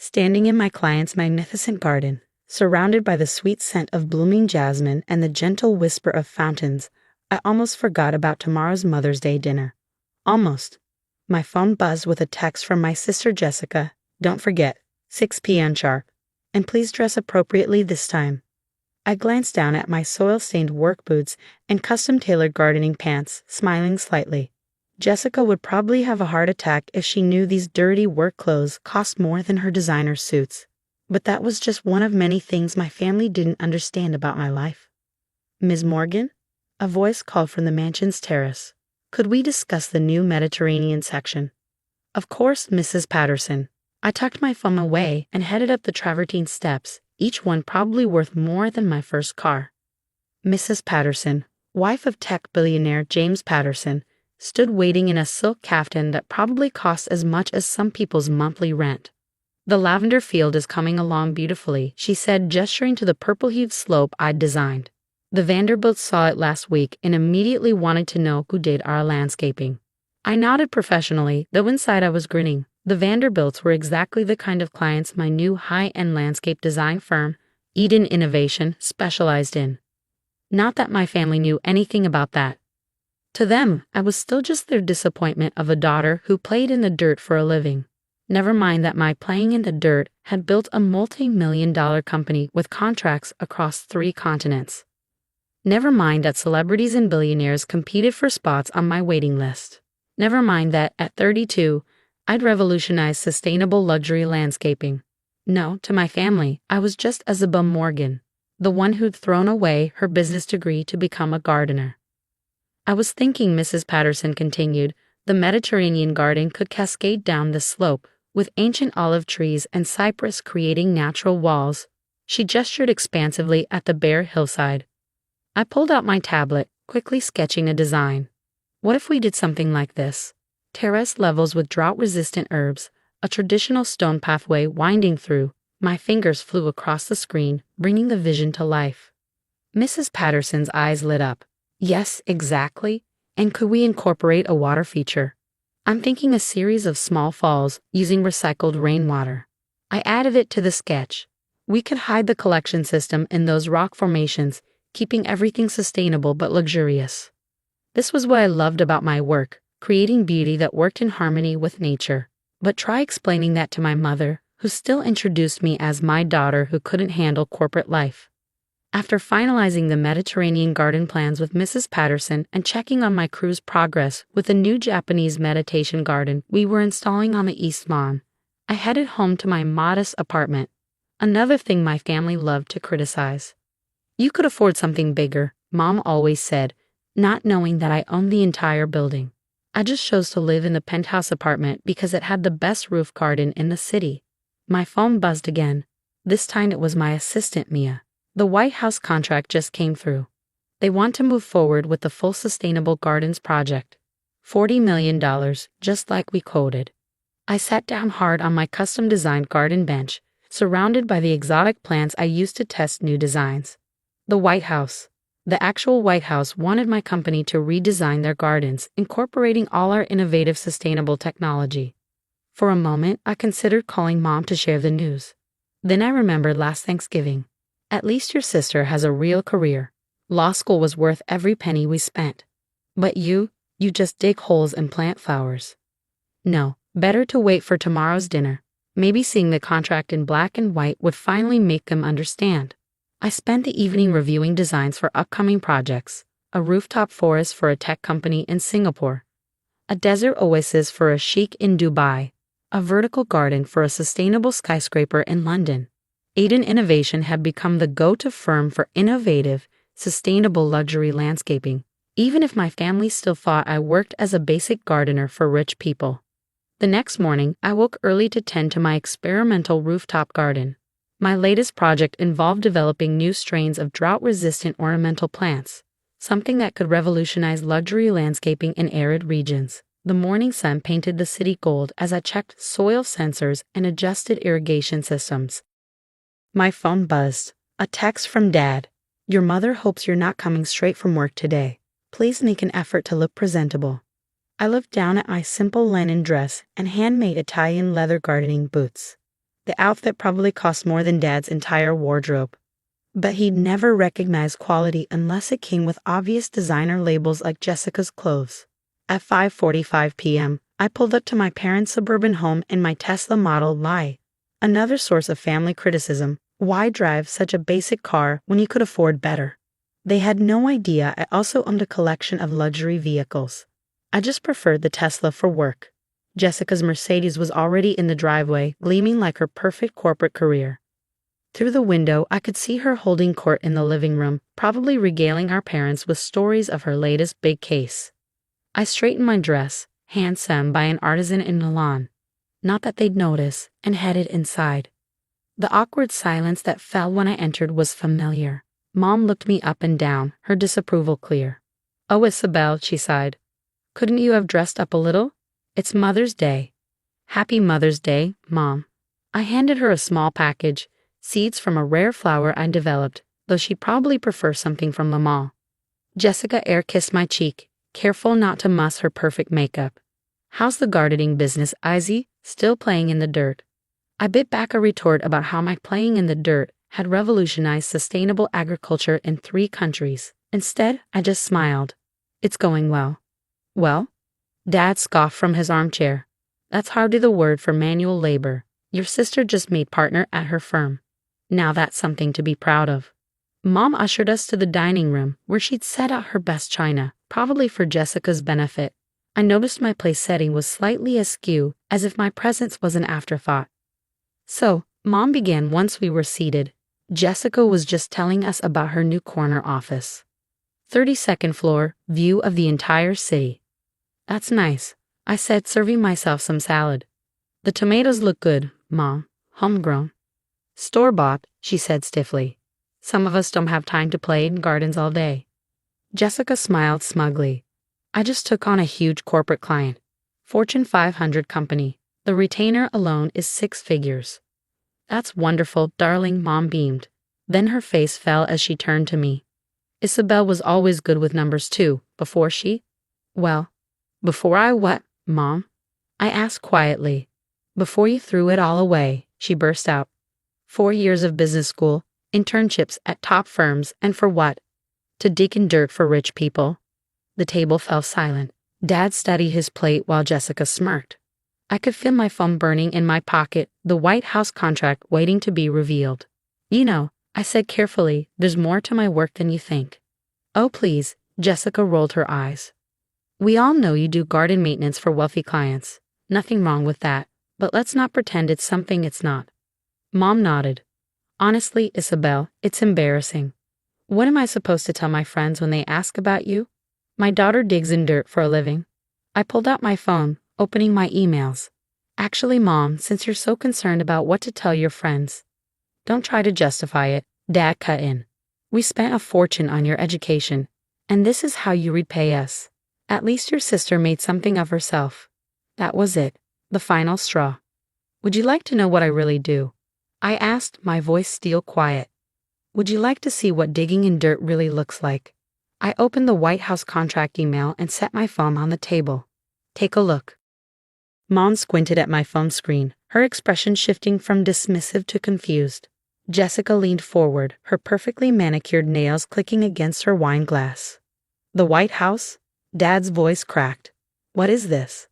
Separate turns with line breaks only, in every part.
Standing in my client's magnificent garden, surrounded by the sweet scent of blooming jasmine and the gentle whisper of fountains, I almost forgot about tomorrow's Mother's Day dinner. Almost. My phone buzzed with a text from my sister Jessica. Don't forget, 6 p.m. sharp. And please dress appropriately this time. I glanced down at my soil-stained work boots and custom-tailored gardening pants, smiling slightly. Jessica would probably have a heart attack if she knew these dirty work clothes cost more than her designer suits. But that was just one of many things my family didn't understand about my life. "Ms. Morgan?" A voice called from the mansion's terrace. "Could we discuss the new Mediterranean section?" "Of course, Mrs. Patterson." I tucked my phone away and headed up the travertine steps, each one probably worth more than my first car. Mrs. Patterson, wife of tech billionaire James Patterson, stood waiting in a silk caftan that probably cost as much as some people's monthly rent. "The lavender field is coming along beautifully," she said, gesturing to the purple-hued slope I'd designed. "The Vanderbilts saw it last week and immediately wanted to know who did our landscaping." I nodded professionally, though inside I was grinning. The Vanderbilts were exactly the kind of clients my new high-end landscape design firm, Eden Innovation, specialized in. Not that my family knew anything about that. To them, I was still just their disappointment of a daughter who played in the dirt for a living. Never mind that my playing in the dirt had built a multi-million-dollar company with contracts across 3 continents. Never mind that celebrities and billionaires competed for spots on my waiting list. Never mind that, at 32, I'd revolutionize sustainable luxury landscaping. No, to my family, I was just Isabel Morgan, the one who'd thrown away her business degree to become a gardener. "I was thinking," Mrs. Patterson continued, "the Mediterranean garden could cascade down this slope, with ancient olive trees and cypress creating natural walls." She gestured expansively at the bare hillside. I pulled out my tablet, quickly sketching a design. What if we did something like this? Terrace levels with drought-resistant herbs, a traditional stone pathway winding through. My fingers flew across the screen, bringing the vision to life. Mrs. Patterson's eyes lit up. "Yes, exactly. And could we incorporate a water feature? I'm thinking a series of small falls using recycled rainwater." I added it to the sketch. We could hide the collection system in those rock formations, keeping everything sustainable but luxurious. This was what I loved about my work, creating beauty that worked in harmony with nature. But try explaining that to my mother, who still introduced me as my daughter who couldn't handle corporate life. After finalizing the Mediterranean garden plans with Mrs. Patterson and checking on my crew's progress with the new Japanese meditation garden we were installing on the East Lawn, I headed home to my modest apartment. Another thing my family loved to criticize. "You could afford something bigger," Mom always said, not knowing that I owned the entire building. I just chose to live in the penthouse apartment because it had the best roof garden in the city. My phone buzzed again. This time it was my assistant, Mia. The White House contract just came through. They want to move forward with the full Sustainable Gardens project. $40 million, just like we quoted. I sat down hard on my custom-designed garden bench, surrounded by the exotic plants I used to test new designs. The White House. The actual White House wanted my company to redesign their gardens, incorporating all our innovative sustainable technology. For a moment, I considered calling Mom to share the news. Then I remembered last Thanksgiving. "At least your sister has a real career. Law school was worth every penny we spent. But you just dig holes and plant flowers." No, better to wait for tomorrow's dinner. Maybe seeing the contract in black and white would finally make them understand. I spent the evening reviewing designs for upcoming projects: a rooftop forest for a tech company in Singapore, a desert oasis for a sheik in Dubai, a vertical garden for a sustainable skyscraper in London. Eden Innovation had become the go-to firm for innovative, sustainable luxury landscaping, even if my family still thought I worked as a basic gardener for rich people. The next morning, I woke early to tend to my experimental rooftop garden. My latest project involved developing new strains of drought-resistant ornamental plants, something that could revolutionize luxury landscaping in arid regions. The morning sun painted the city gold as I checked soil sensors and adjusted irrigation systems. My phone buzzed. A text from Dad. "Your mother hopes you're not coming straight from work today. Please make an effort to look presentable." I looked down at my simple linen dress and handmade Italian leather gardening boots. The outfit probably cost more than Dad's entire wardrobe. But he'd never recognize quality unless it came with obvious designer labels like Jessica's clothes. At 5:45 p.m., I pulled up to my parents' suburban home in my Tesla Model Y. Another source of family criticism: why drive such a basic car when you could afford better? They had no idea I also owned a collection of luxury vehicles. I just preferred the Tesla for work. Jessica's Mercedes was already in the driveway, gleaming like her perfect corporate career. Through the window, I could see her holding court in the living room, probably regaling our parents with stories of her latest big case. I straightened my dress, hand-sewn by an artisan in Milan. Not that they'd notice, and headed inside. The awkward silence that fell when I entered was familiar. Mom looked me up and down, her disapproval clear. "Oh, Isabel," she sighed. "Couldn't you have dressed up a little? It's Mother's Day." "Happy Mother's Day, Mom." I handed her a small package, seeds from a rare flower I developed, though she'd probably prefer something from the mall. Jessica air-kissed my cheek, careful not to muss her perfect makeup. "How's the gardening business, Izzy? Still playing in the dirt?" I bit back a retort about how my playing in the dirt had revolutionized sustainable agriculture in 3 countries. Instead, I just smiled. "It's going well." "Well?" Dad scoffed from his armchair. "That's hardly the word for manual labor. Your sister just made partner at her firm. Now that's something to be proud of." Mom ushered us to the dining room, where she'd set out her best china, probably for Jessica's benefit. I noticed my place setting was slightly askew, as if my presence was an afterthought. "So," Mom began once we were seated, "Jessica was just telling us about her new corner office. 32nd floor, view of the entire city." "That's nice," I said, serving myself some salad. "The tomatoes look good, Mom. Homegrown." "Store-bought," she said stiffly. "Some of us don't have time to play in gardens all day." Jessica smiled smugly. "I just took on a huge corporate client. Fortune 500 company. The retainer alone is 6 figures." "That's wonderful, darling," Mom beamed. Then her face fell as she turned to me. "Isabel was always good with numbers too, before she—" "Well, before I what, Mom?" I asked quietly. "Before you threw it all away," she burst out. 4 years of business school, internships at top firms, and for what? To dig in dirt for rich people." The table fell silent. Dad studied his plate while Jessica smirked. I could feel my phone burning in my pocket, the White House contract waiting to be revealed. "You know," I said carefully, "there's more to my work than you think." "Oh, please," Jessica rolled her eyes. "We all know you do garden maintenance for wealthy clients. Nothing wrong with that, but let's not pretend it's something it's not." Mom nodded. "Honestly, Isabel, it's embarrassing. What am I supposed to tell my friends when they ask about you? My daughter digs in dirt for a living." I pulled out my phone, opening my emails. "Actually, Mom, since you're so concerned about what to tell your friends—" "Don't try to justify it," Dad cut in. "We spent a fortune on your education, and this is how you repay us. At least your sister made something of herself." That was it, the final straw. "Would you like to know what I really do?" I asked, my voice steel quiet. "Would you like to see what digging in dirt really looks like?" I opened the White House contract email and set my phone on the table. "Take a look." Mom squinted at my phone screen, her expression shifting from dismissive to confused. Jessica leaned forward, her perfectly manicured nails clicking against her wine glass. "The White House?" Dad's voice cracked. "What is this?"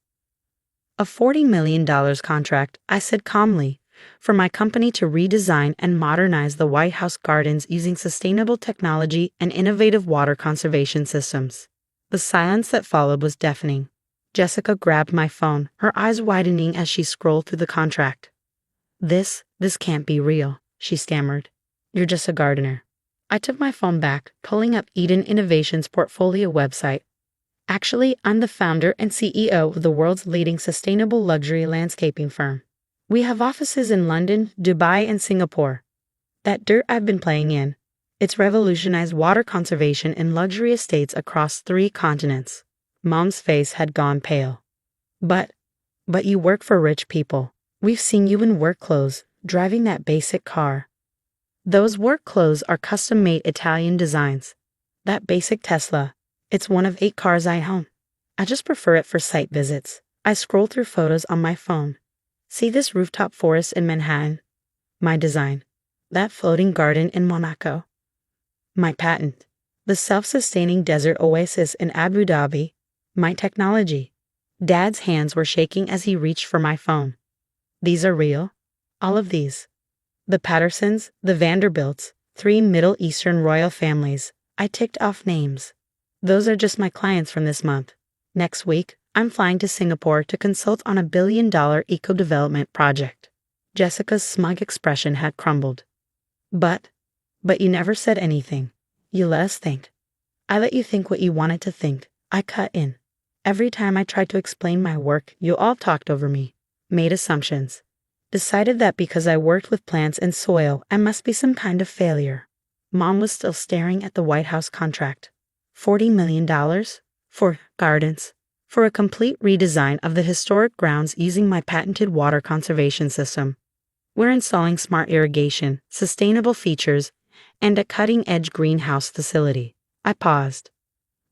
"A $40 million contract," I said calmly, "for my company to redesign and modernize the White House gardens using sustainable technology and innovative water conservation systems." The silence that followed was deafening. Jessica grabbed my phone, her eyes widening as she scrolled through the contract. This can't be real," she stammered. "You're just a gardener." I took my phone back, pulling up Eden Innovation's portfolio website. "Actually, I'm the founder and CEO of the world's leading sustainable luxury landscaping firm. We have offices in London, Dubai, and Singapore. That dirt I've been playing in, it's revolutionized water conservation in luxury estates across 3 continents." Mom's face had gone pale. But you work for rich people. We've seen you in work clothes, driving that basic car." "Those work clothes are custom-made Italian designs. That basic Tesla, it's one of 8 cars I own. I just prefer it for site visits." I scrolled through photos on my phone. "See this rooftop forest in Manhattan? My design. That floating garden in Monaco. My patent. The self-sustaining desert oasis in Abu Dhabi. My technology. Dad's hands were shaking as he reached for my phone. These are real? All of these. The Pattersons, the Vanderbilts, 3 Middle Eastern royal families. I ticked off names. Those are just my clients from this month. Next week, I'm flying to Singapore to consult on a billion-dollar eco-development project. Jessica's smug expression had crumbled. But you never said anything. You let us think. I let you think what you wanted to think. I cut in. Every time I tried to explain my work, you all talked over me, made assumptions, decided that because I worked with plants and soil, I must be some kind of failure. Mom was still staring at the White House contract. $40 million? For gardens. For a complete redesign of the historic grounds using my patented water conservation system. We're installing smart irrigation, sustainable features, and a cutting-edge greenhouse facility. I paused.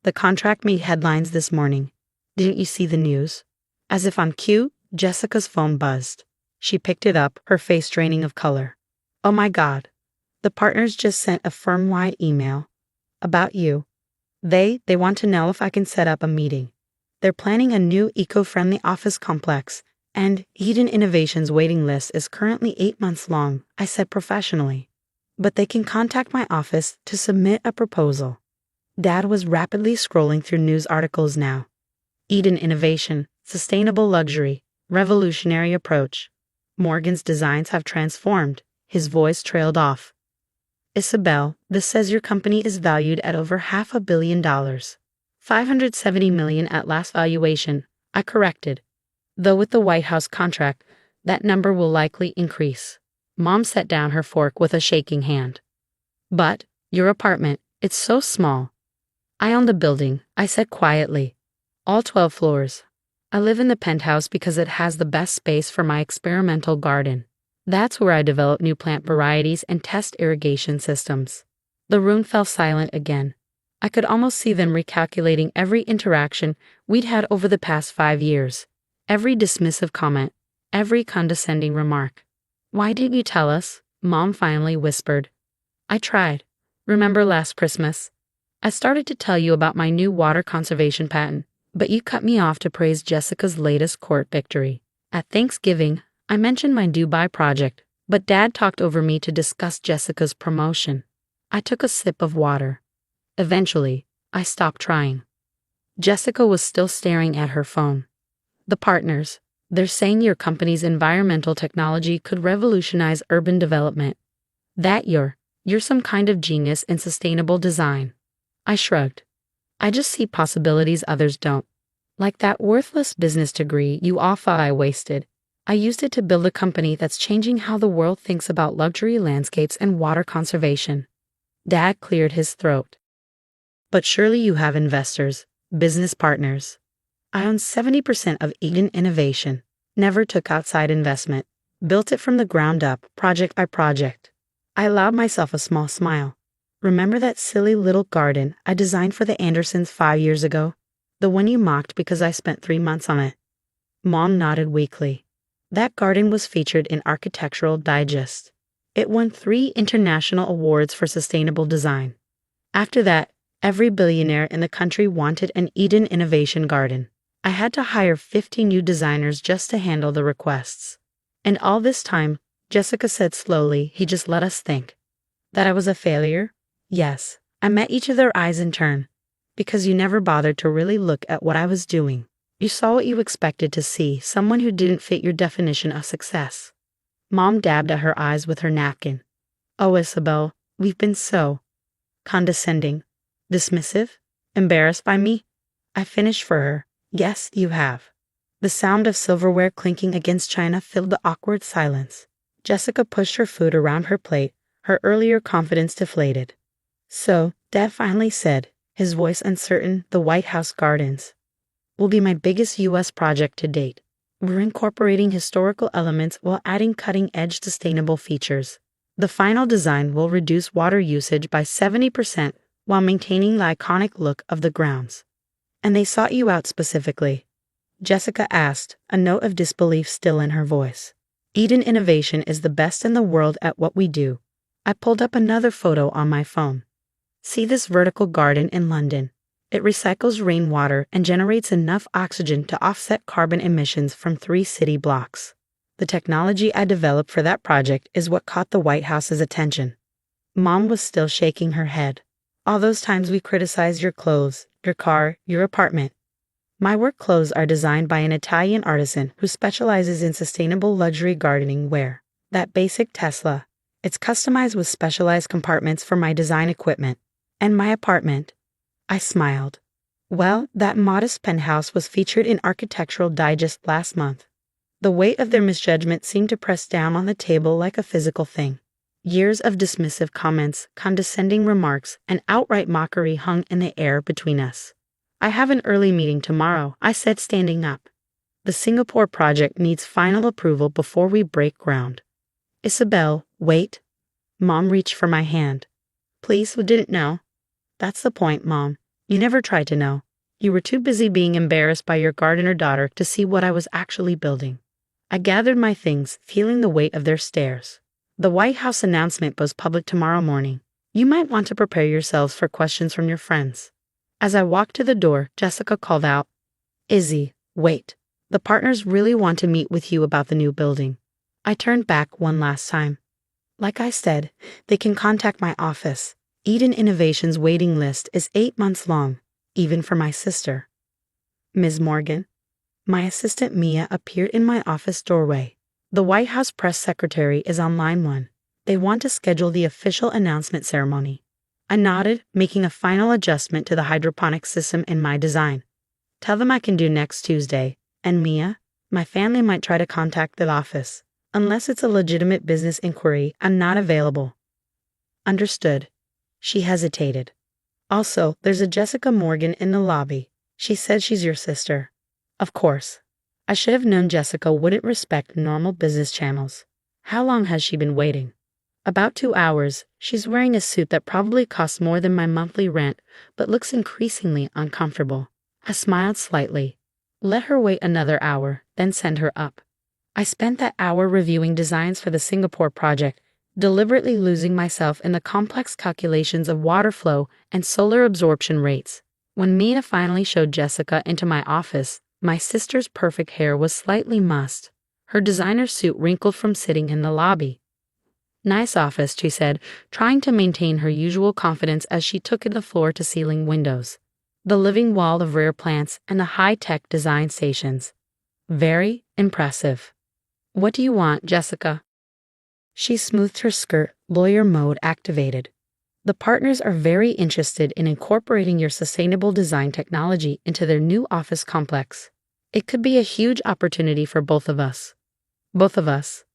The contract made headlines this morning. Didn't you see the news? As if on cue, Jessica's phone buzzed. She picked it up, her face draining of color. Oh my God. The partners just sent a firm-wide email. About you. They want to know if I can set up a meeting. They're planning a new eco-friendly office complex, and Eden Innovation's waiting list is currently 8 months long, I said professionally. But they can contact my office to submit a proposal. Dad was rapidly scrolling through news articles now. Eden Innovation, sustainable luxury, revolutionary approach. Morgan's designs have transformed. His voice trailed off. Isabel, this says your company is valued at over $500 million. $570 million at last valuation, I corrected. Though with the White House contract, that number will likely increase. Mom set down her fork with a shaking hand. But, your apartment, it's so small. I own the building, I said quietly. All 12 floors. I live in the penthouse because it has the best space for my experimental garden. That's where I develop new plant varieties and test irrigation systems. The room fell silent again. I could almost see them recalculating every interaction we'd had over the past 5 years. Every dismissive comment, every condescending remark. Why didn't you tell us? Mom finally whispered. I tried. Remember last Christmas? I started to tell you about my new water conservation patent, but you cut me off to praise Jessica's latest court victory. At Thanksgiving, I mentioned my Dubai project, but Dad talked over me to discuss Jessica's promotion. I took a sip of water. Eventually, I stopped trying. Jessica was still staring at her phone. The partners, they're saying your company's environmental technology could revolutionize urban development. That you're some kind of genius in sustainable design. I shrugged. I just see possibilities others don't. Like that worthless business degree you all thought I wasted. I used it to build a company that's changing how the world thinks about luxury landscapes and water conservation. Dad cleared his throat. But surely you have investors, business partners. I own 70% of Eden Innovation, never took outside investment, built it from the ground up, project by project. I allowed myself a small smile. Remember that silly little garden I designed for the Andersons 5 years ago? The one you mocked because I spent 3 months on it. Mom nodded weakly. That garden was featured in Architectural Digest. It won 3 international awards for sustainable design. After that, every billionaire in the country wanted an Eden Innovation garden. I had to hire 50 new designers just to handle the requests. And all this time, Jessica said slowly, he just let us think. That I was a failure? Yes. I met each of their eyes in turn. Because you never bothered to really look at what I was doing. You saw what you expected to see, someone who didn't fit your definition of success. Mom dabbed at her eyes with her napkin. Oh, Isabel, we've been so condescending, dismissive, embarrassed by me. I finished for her. Yes, you have. The sound of silverware clinking against china filled the awkward silence. Jessica pushed her food around her plate, her earlier confidence deflated. So, Dad finally said, his voice uncertain, the White House gardens will be my biggest U.S. project to date. We're incorporating historical elements while adding cutting-edge sustainable features. The final design will reduce water usage by 70% while maintaining the iconic look of the grounds. And they sought you out specifically? Jessica asked, a note of disbelief still in her voice. Eden Innovation is the best in the world at what we do. I pulled up another photo on my phone. See this vertical garden in London. It recycles rainwater and generates enough oxygen to offset carbon emissions from 3 city blocks. The technology I developed for that project is what caught the White House's attention. Mom was still shaking her head. All those times we criticized your clothes, your car, your apartment. My work clothes are designed by an Italian artisan who specializes in sustainable luxury gardening wear. That basic Tesla. It's customized with specialized compartments for my design equipment. And my apartment. I smiled. Well, that modest penthouse was featured in Architectural Digest last month. The weight of their misjudgment seemed to press down on the table like a physical thing. Years of dismissive comments, condescending remarks, and outright mockery hung in the air between us. I have an early meeting tomorrow, I said, standing up. The Singapore project needs final approval before we break ground. Isabel, wait. Mom reached for my hand. Please, we didn't know. That's the point, Mom. You never tried to know. You were too busy being embarrassed by your gardener daughter to see what I was actually building. I gathered my things, feeling the weight of their stares. The White House announcement goes public tomorrow morning. You might want to prepare yourselves for questions from your friends. As I walked to the door, Jessica called out, Izzy, wait. The partners really want to meet with you about the new building. I turned back one last time. Like I said, they can contact my office. Eden Innovation's waiting list is 8 months long, even for my sister. Ms. Morgan. My assistant Mia appeared in my office doorway. The White House press secretary is on line 1. They want to schedule the official announcement ceremony. I nodded, making a final adjustment to the hydroponic system in my design. Tell them I can do next Tuesday. And Mia, my family might try to contact the office. Unless it's a legitimate business inquiry, I'm not available. Understood. She hesitated. Also, there's a Jessica Morgan in the lobby. She said she's your sister. Of course. I should have known Jessica wouldn't respect normal business channels. How long has she been waiting? About 2 hours. She's wearing a suit that probably costs more than my monthly rent, but looks increasingly uncomfortable. I smiled slightly. Let her wait another hour, then send her up. I spent that hour reviewing designs for the Singapore project, deliberately losing myself in the complex calculations of water flow and solar absorption rates. When Mia finally showed Jessica into my office, my sister's perfect hair was slightly mussed. Her designer suit wrinkled from sitting in the lobby. Nice office, she said, trying to maintain her usual confidence as she took in the floor-to-ceiling windows, the living wall of rare plants, and the high-tech design stations. Very impressive. What do you want, Jessica? She smoothed her skirt, lawyer mode activated. The partners are very interested in incorporating your sustainable design technology into their new office complex. It could be a huge opportunity for both of us. Both of us?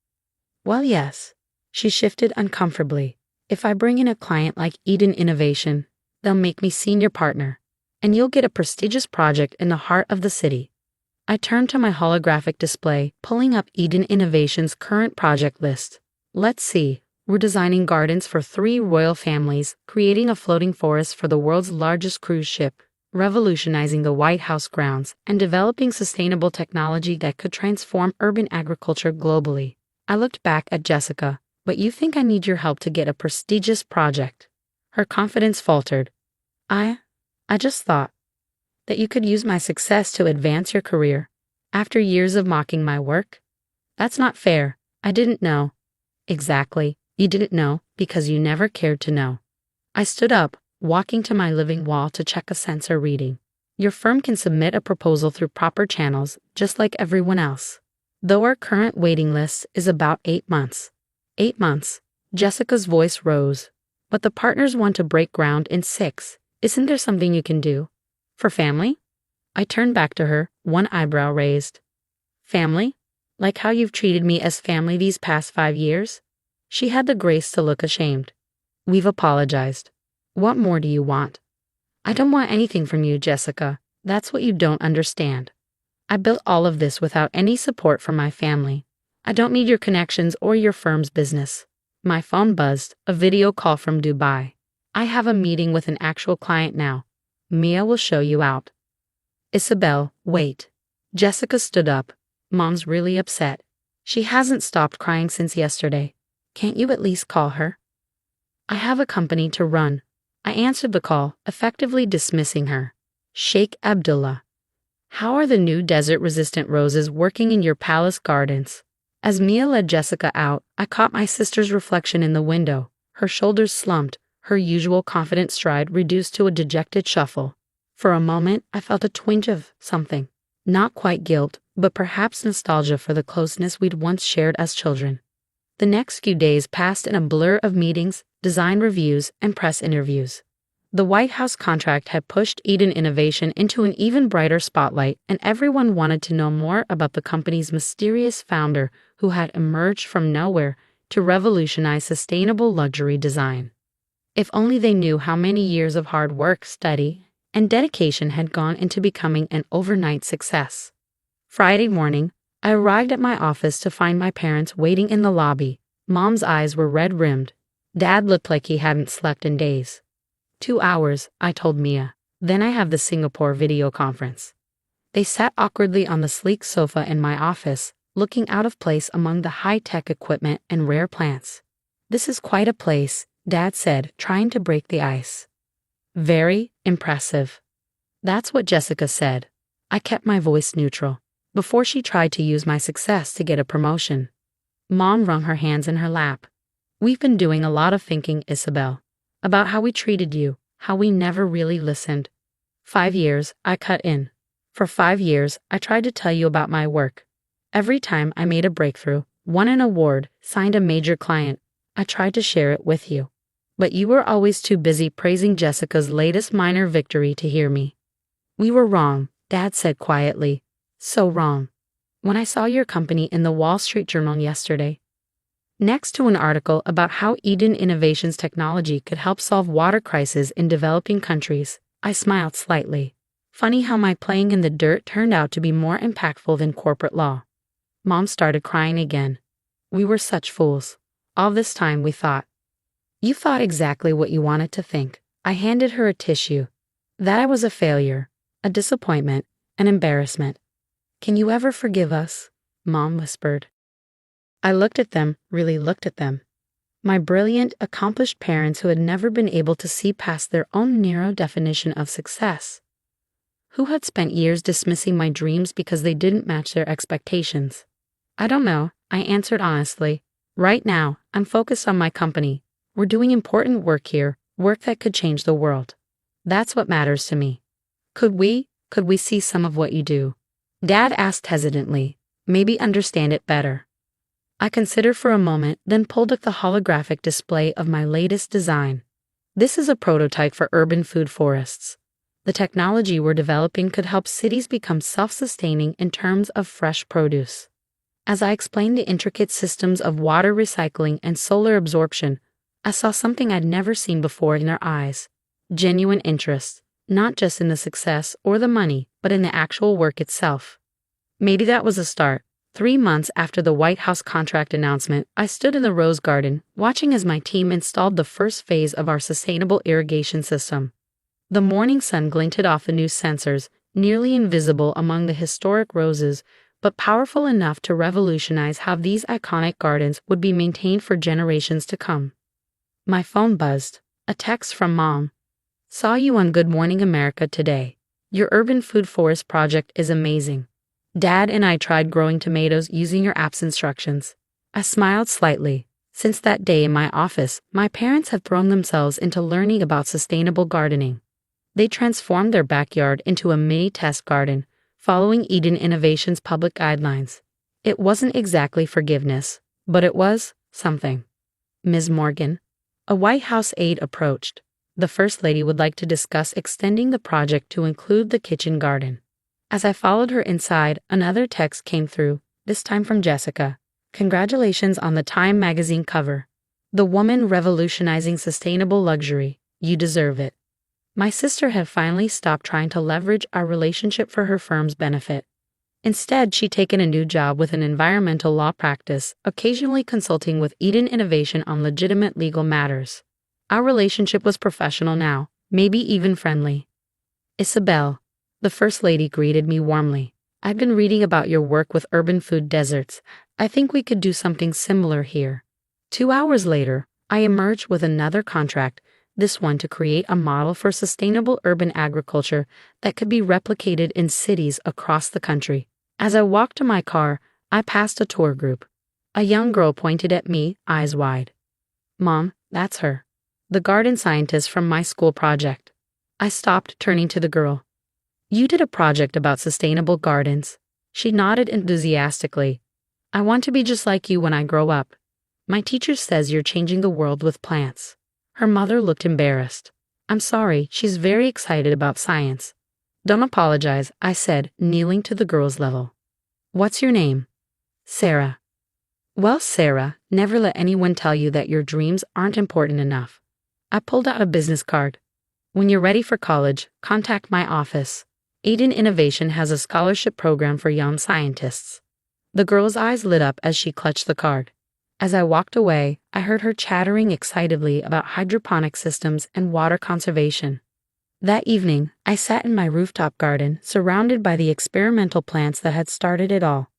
Well, yes. She shifted uncomfortably. If I bring in a client like Eden Innovation, they'll make me senior partner, and you'll get a prestigious project in the heart of the city. I turned to my holographic display, pulling up Eden Innovation's current project list. Let's see. We're designing gardens for 3 royal families, creating a floating forest for the world's largest cruise ship, revolutionizing the White House grounds, and developing sustainable technology that could transform urban agriculture globally. I looked back at Jessica. But you think I need your help to get a prestigious project? Her confidence faltered. I just thought that you could use my success to advance your career. After years of mocking my work? That's not fair. I didn't know. Exactly. You didn't know because you never cared to know. I stood up, walking to my living wall to check a sensor reading. Your firm can submit a proposal through proper channels, just like everyone else. Though our current waiting list is about 8 months. 8 months. Jessica's voice rose. But the partners want to break ground in 6. Isn't there something you can do? For family? I turned back to her, one eyebrow raised. Family? Like how you've treated me as family these past 5 years? She had the grace to look ashamed. We've apologized. What more do you want? I don't want anything from you, Jessica. That's what you don't understand. I built all of this without any support from my family. I don't need your connections or your firm's business. My phone buzzed, a video call from Dubai. I have a meeting with an actual client now. Mia will show you out. Isabel, wait. Jessica stood up. Mom's really upset. She hasn't stopped crying since yesterday. Can't you at least call her? I have a company to run. I answered the call, effectively dismissing her. Sheikh Abdullah. How are the new desert-resistant roses working in your palace gardens? As Mia led Jessica out, I caught my sister's reflection in the window. Her shoulders slumped, her usual confident stride reduced to a dejected shuffle. For a moment, I felt a twinge of something. Not quite guilt, but perhaps nostalgia for the closeness we'd once shared as children. The next few days passed in a blur of meetings, design reviews, and press interviews. The White House contract had pushed Eden Innovation into an even brighter spotlight, and everyone wanted to know more about the company's mysterious founder who had emerged from nowhere to revolutionize sustainable luxury design. If only they knew how many years of hard work, study, and dedication had gone into becoming an overnight success. Friday morning, I arrived at my office to find my parents waiting in the lobby. Mom's eyes were red-rimmed. Dad looked like he hadn't slept in days. 2 hours, I told Mia. Then I have the Singapore video conference. They sat awkwardly on the sleek sofa in my office, looking out of place among the high-tech equipment and rare plants. This is quite a place, Dad said, trying to break the ice. Very impressive. That's what Jessica said. I kept my voice neutral, before she tried to use my success to get a promotion. Mom wrung her hands in her lap. We've been doing a lot of thinking, Isabel. About how we treated you, how we never really listened. 5 years, I cut in. For 5 years, I tried to tell you about my work. Every time I made a breakthrough, won an award, signed a major client, I tried to share it with you. But you were always too busy praising Jessica's latest minor victory to hear me. We were wrong, Dad said quietly. So wrong. When I saw your company in the Wall Street Journal yesterday, next to an article about how Eden Innovations technology could help solve water crises in developing countries, I smiled slightly. Funny how my playing in the dirt turned out to be more impactful than corporate law. Mom started crying again. We were such fools. All this time we thought. You thought exactly what you wanted to think. I handed her a tissue. That I was a failure, a disappointment, an embarrassment. Can you ever forgive us? Mom whispered. I looked at them, really looked at them. My brilliant, accomplished parents who had never been able to see past their own narrow definition of success. Who had spent years dismissing my dreams because they didn't match their expectations. I don't know, I answered honestly. Right now, I'm focused on my company. We're doing important work here, work that could change the world. That's what matters to me. Could we see some of what you do? Dad asked hesitantly, maybe understand it better. I considered for a moment, then pulled up the holographic display of my latest design. This is a prototype for urban food forests. The technology we're developing could help cities become self-sustaining in terms of fresh produce. As I explained the intricate systems of water recycling and solar absorption, I saw something I'd never seen before in their eyes. Genuine interest, not just in the success or the money, but in the actual work itself. Maybe that was a start. 3 months after the White House contract announcement, I stood in the Rose Garden, watching as my team installed the first phase of our sustainable irrigation system. The morning sun glinted off the new sensors, nearly invisible among the historic roses, but powerful enough to revolutionize how these iconic gardens would be maintained for generations to come. My phone buzzed. A text from Mom. Saw you on Good Morning America today. Your urban food forest project is amazing. Dad and I tried growing tomatoes using your app's instructions. I smiled slightly. Since that day in my office, my parents have thrown themselves into learning about sustainable gardening. They transformed their backyard into a mini test garden, following Eden Innovations' public guidelines. It wasn't exactly forgiveness, but it was something. Ms. Morgan, a White House aide approached. The First Lady would like to discuss extending the project to include the kitchen garden. As I followed her inside, another text came through, this time from Jessica. Congratulations on the Time magazine cover. The woman revolutionizing sustainable luxury. You deserve it. My sister had finally stopped trying to leverage our relationship for her firm's benefit. Instead, she'd taken a new job with an environmental law practice, occasionally consulting with Eden Innovation on legitimate legal matters. Our relationship was professional now, maybe even friendly. Isabel, the First Lady greeted me warmly. I've been reading about your work with urban food deserts. I think we could do something similar here. 2 hours later, I emerged with another contract, this one to create a model for sustainable urban agriculture that could be replicated in cities across the country. As I walked to my car, I passed a tour group. A young girl pointed at me, eyes wide. "Mom, that's her. The garden scientist from my school project." I stopped, turning to the girl. "You did a project about sustainable gardens." She nodded enthusiastically. "I want to be just like you when I grow up. My teacher says you're changing the world with plants." Her mother looked embarrassed. "I'm sorry, she's very excited about science." "Don't apologize," I said, kneeling to the girl's level. "What's your name?" "Sarah." "Well, Sarah, never let anyone tell you that your dreams aren't important enough." I pulled out a business card. "When you're ready for college, contact my office. Eden Innovation has a scholarship program for young scientists." The girl's eyes lit up as she clutched the card. As I walked away, I heard her chattering excitedly about hydroponic systems and water conservation. That evening, I sat in my rooftop garden, surrounded by the experimental plants that had started it all.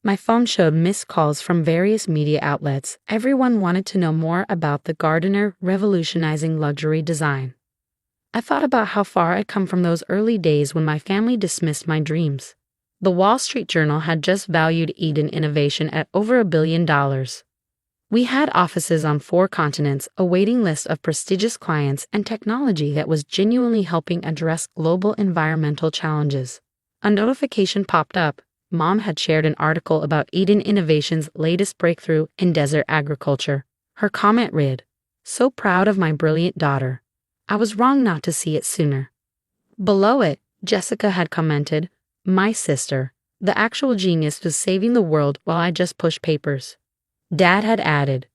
My phone showed missed calls from various media outlets. Everyone wanted to know more about the gardener revolutionizing luxury design. I thought about how far I'd come from those early days when my family dismissed my dreams. The Wall Street Journal had just valued Eden Innovation at over $1 billion. We had offices on 4 continents, a waiting list of prestigious clients, and technology that was genuinely helping address global environmental challenges. A notification popped up. Mom had shared an article about Eden Innovation's latest breakthrough in desert agriculture. Her comment read, "So proud of my brilliant daughter. I was wrong not to see it sooner." Below it, Jessica had commented, "My sister, the actual genius, was saving the world while I just pushed papers." Dad had added,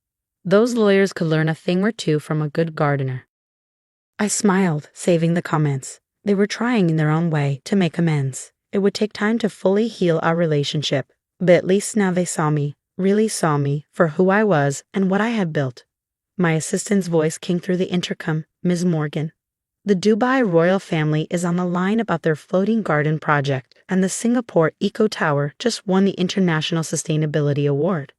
"Those lawyers could learn a thing or two from a good gardener." I smiled, saving the comments. They were trying in their own way to make amends. It would take time to fully heal our relationship, but at least now they saw me, really saw me, for who I was and what I had built. My assistant's voice came through the intercom. "Ms. Morgan, the Dubai royal family is on the line about their floating garden project, and the Singapore Eco Tower just won the International Sustainability Award."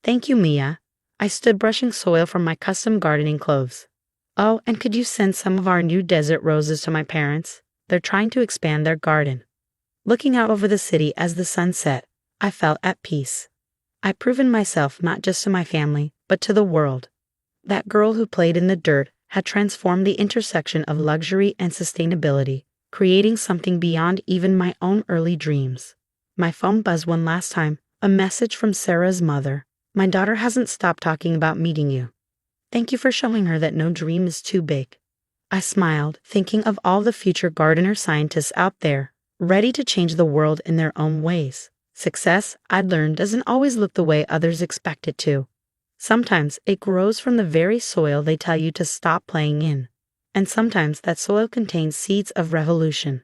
"Thank you, Mia." I stood brushing soil from my custom gardening clothes. "Oh, and could you send some of our new desert roses to my parents? They're trying to expand their garden." Looking out over the city as the sun set, I felt at peace. I'd proven myself not just to my family, but to the world. That girl who played in the dirt had transformed the intersection of luxury and sustainability, creating something beyond even my own early dreams. My phone buzzed one last time, a message from Sarah's mother. "My daughter hasn't stopped talking about meeting you. Thank you for showing her that no dream is too big." I smiled, thinking of all the future gardener scientists out there, ready to change the world in their own ways. Success, I'd learned, doesn't always look the way others expect it to. Sometimes it grows from the very soil they tell you to stop playing in. And sometimes that soil contains seeds of revolution.